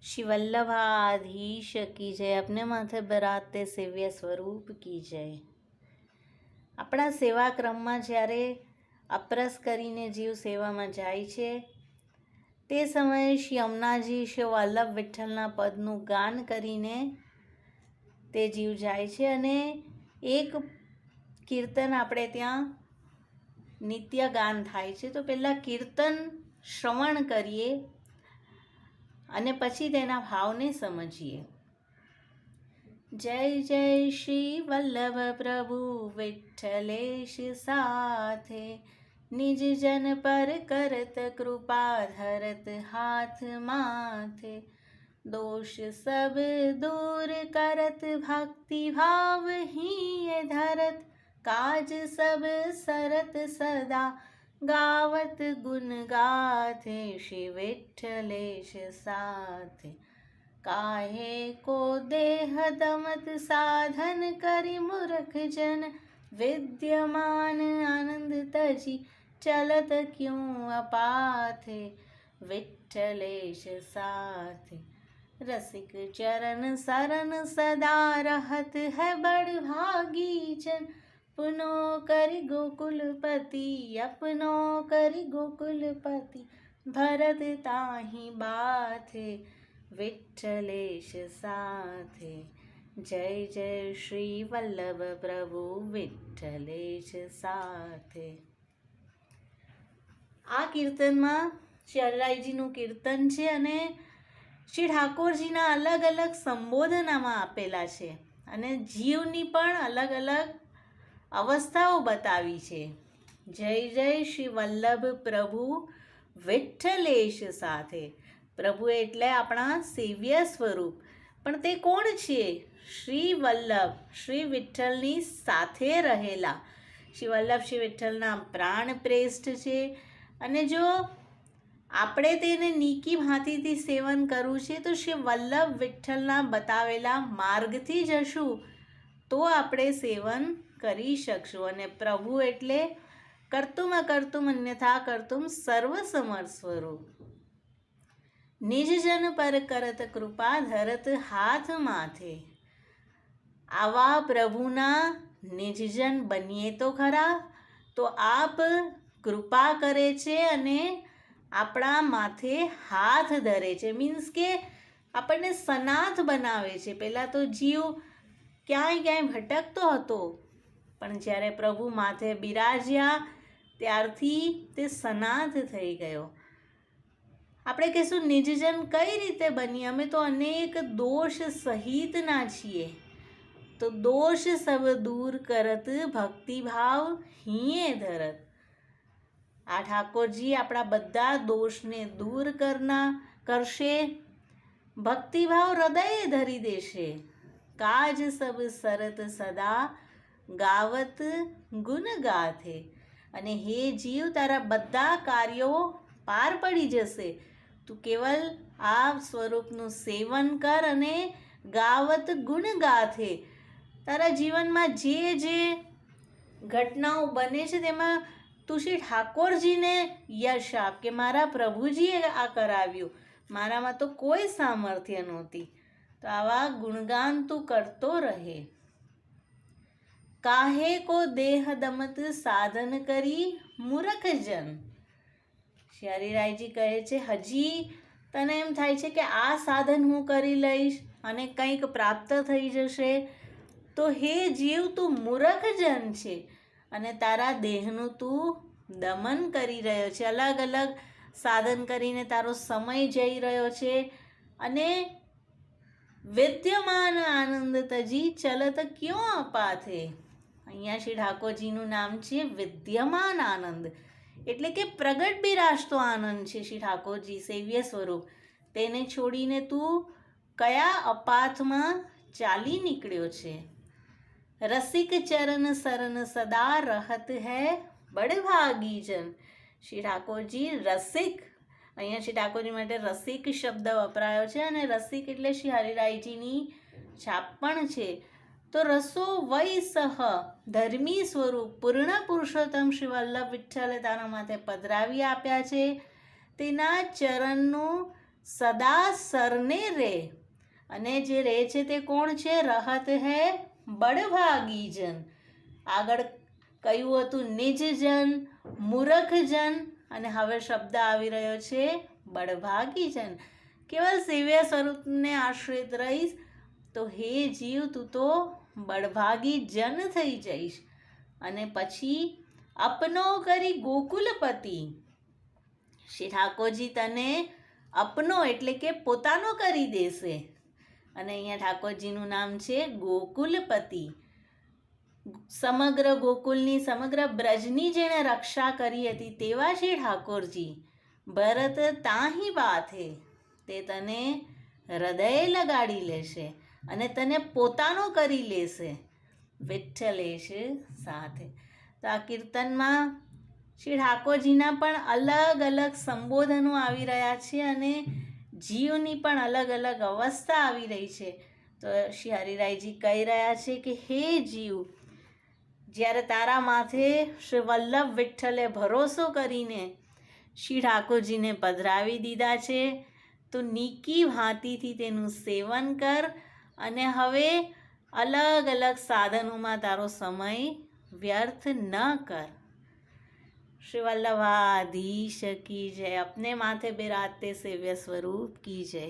श्री वल्लभाधीश की जय। अपने माथे बराते सेव्य સ્વરૂપ की જય। આપણા સેવા ક્રમમાં જ્યારે અપરસ કરીને જીવ સેવામાં જાય છે તે સમયે શ્રી અમનાજી શ્રી વલ્લભ વિઠ્ઠલના પદનું ગાન કરીને તે જીવ જાય છે અને એક કીર્તન આપણે ત્યાં નિત્ય ગાન થાય છે। તો પહેલાં કીર્તન શ્રવણ કરીએ અને પછી તેના ભાવને સમજીએ। जय जय श्री वल्लभ प्रभु विठ्ठलेश साथे, निज जन पर करत कृपा धरत हाथ माथे, दोष सब दूर करत भक्ति भाव ही धरत, काज सब सरत सदा गावत गुण गाथे, श्री विठ्ठलेश साथे। काहे को देह दमत साधन करी मूर्ख जन, विद्यमान आनंद तजी चलत क्यों अपाथे, विठ्ठलेश साथे। रसिक चरण सरन सदा रहत है बड़ भागी जन, पुनो करि गोकुलपति अपनो करि गोकुलपति, भरत ताहि बाथे, विठ्ठलेश साथे। जय जय श्री वल्लभ प्रभु विठ्ठलेश साथे। આ કીર્તનમાં શ્રી હરિરાયજીનું કીર્તન છે અને શ્રી ઠાકોરજીના અલગ અલગ સંબોધનામાં આપેલા છે અને જીવની પણ અલગ અલગ અવસ્થાઓ બતાવી છે। જય જય શ્રી વલ્લભ પ્રભુ વિઠ્ઠલેશ સાથે। પ્રભુ એટલે આપણા સેવ્ય સ્વરૂપ, પણ તે કોણ છે? શ્રી વલ્લભ, શ્રી વિઠ્ઠલની સાથે રહેલા। શ્રી વલ્લભ શ્રી વિઠ્ઠલના પ્રાણ પ્રેષ્ઠ છે અને જો આપણે તેને નીકી ભાંતિથી સેવન કરવું છે તો શ્રી વલ્લભ વિઠ્ઠલના બતાવેલા માર્ગથી જશું તો આપણે સેવન કરી શકશું। અને પ્રભુ એટલે કર્તુમ અકર્તુમ અન્યથા કર્તુમ સર્વસમર્થ સ્વરૂપ। निज जन पर करत कृपा धरत हाथ माथे। आवा प्रभुना निजजन बनिए तो खरा तो आप कृपा करे छे अने आपणा माथे हाथ धरे छे, मीन्स के આપણને સનાથ બનાવે છે। પહેલાં તો જીવ ક્યાંય ક્યાંય ભટકતો હતો પણ જ્યારે પ્રભુ માથે બિરાજ્યા ત્યારથી તે સનાથ થઈ ગયો। આપણે કહીશું નિજજન કઈ રીતે બની? અમે તો અનેક દોષ સહિતના છીએ, તો દોષ સબ દૂર કરત ભક્તિભાવ હિયે ધરત। આ ઠાકોરજી આપણા બધા દોષને દૂર કરશે, ભક્તિભાવ હૃદયે ધરી દેશે। કાજ સબ સરત સદા ગાવત ગુણ ગાથે। અને હે જીવ, તારા બધા કાર્યો પાર પડી જશે। તું કેવલ આ સ્વરૂપનું સેવન કર અને ગાવત ગુણ ગાથે। તારા જીવનમાં જે જે ઘટનાઓ બને છે તેમાં તું શ્રી ઠાકોરજીને યશ આપ કે મારા પ્રભુજીએ આ કરાવ્યું, મારામાં તો કોઈ સામર્થ્ય નહોતી। તો આવા ગુણગાન તું કરતો રહે। કાહે કો દેહ દમત સાધન કરી મૂરખ જન। શ્રી હરિરાયજી કહે છે હજી તને એમ થાય છે કે આ સાધન હું કરી લઈશ અને કંઈક પ્રાપ્ત થઈ જશે, તો હે જીવ, તું મૂરખ જન છે અને તારા દેહનું તું દમન કરી રહ્યો છે। અલગ અલગ સાધન કરીને તારો સમય જઈ રહ્યો છે અને વિદ્યમાન આનંદ તજી ચલત ક્यों અપાથે। અહીંયા શ્રી ઠાકોરજીનું નામ છે વિદ્યમાન આનંદ, એટલે કે પ્રગટ બિરાજતો આનંદ છે શ્રી ઠાકોરજી સેવ્ય સ્વરૂપ। તેને છોડીને તું કયા અપાથમાં ચાલી નીકળ્યો છે? રસિક ચરણ સરન સદા રહત હૈ બડ ભાગી જન। શ્રી ઠાકોરજી રસિક, અહીંયા શ્રી ઠાકોરજી માટે રસિક શબ્દ વપરાયો છે અને રસિક એટલે શ્રી હરિરાયજીની છાપ પણ છે। તો રસો વૈ સહ ધર્મી સ્વરૂપ પૂર્ણ પુરુષોત્તમ શ્રી વલ્લભ વિઠ્ઠલે તારા માથે પધરાવી આપ્યા છે। તેના ચરણનું સદા સરને રે. અને જે રે છે તે કોણ છે? રહત હે બડભાગી જન. આગળ કયું હતું? નિજજન, મૂરખજન, અને હવે શબ્દ આવી રહ્યો છે બડભાગી જન. કેવલ સેવ્ય સ્વરૂપને આશ્રિત રહીશ તો હે જીવ તું તો બડભાગી જન થઈ જઈશ. અને પછી અપનો કરી ગોકુલપતિ. શ્રી ઠાકોરજી તને અપનો એટલે કે પોતાનો કરી દેશે. અને અહીંયા ઠાકોરજીનું નામ છે ગોકુલપતિ. સમગ્ર ગોકુલની, સમગ્ર બ્રજની જેણે રક્ષા કરી હતી તેવા શ્રી ઠાકોરજી. ભરત તાહી બાત હે, તે તને હૃદયે લગાડી લેશે અને તને પોતાનો કરી લેશે. વિઠ્ઠલેશ સાથે. તો આ કીર્તનમાં શ્રી ઠાકોરજીના પણ અલગ અલગ સંબોધનો આવી રહ્યા છે અને જીવની પણ અલગ અલગ અવસ્થા આવી રહી છે. તો શ્રી હરિરાયજી કહી રહ્યા છે કે હે જીવ, જ્યારે તારા માથે શ્રી વલ્લભ વિઠ્ઠલે ભરોસો કરીને શ્રી ઠાકોરજીને પધરાવી દીધા છે તો નીકી ભાંતિથી તેનું સેવન કર અને હવે અલગ અલગ સાધનોમાં તારો સમય વ્યર્થ ન કર. श्री वल्लभाधीश की जय. अपने माथे बिराजते सेव्य स्वरूप की जय.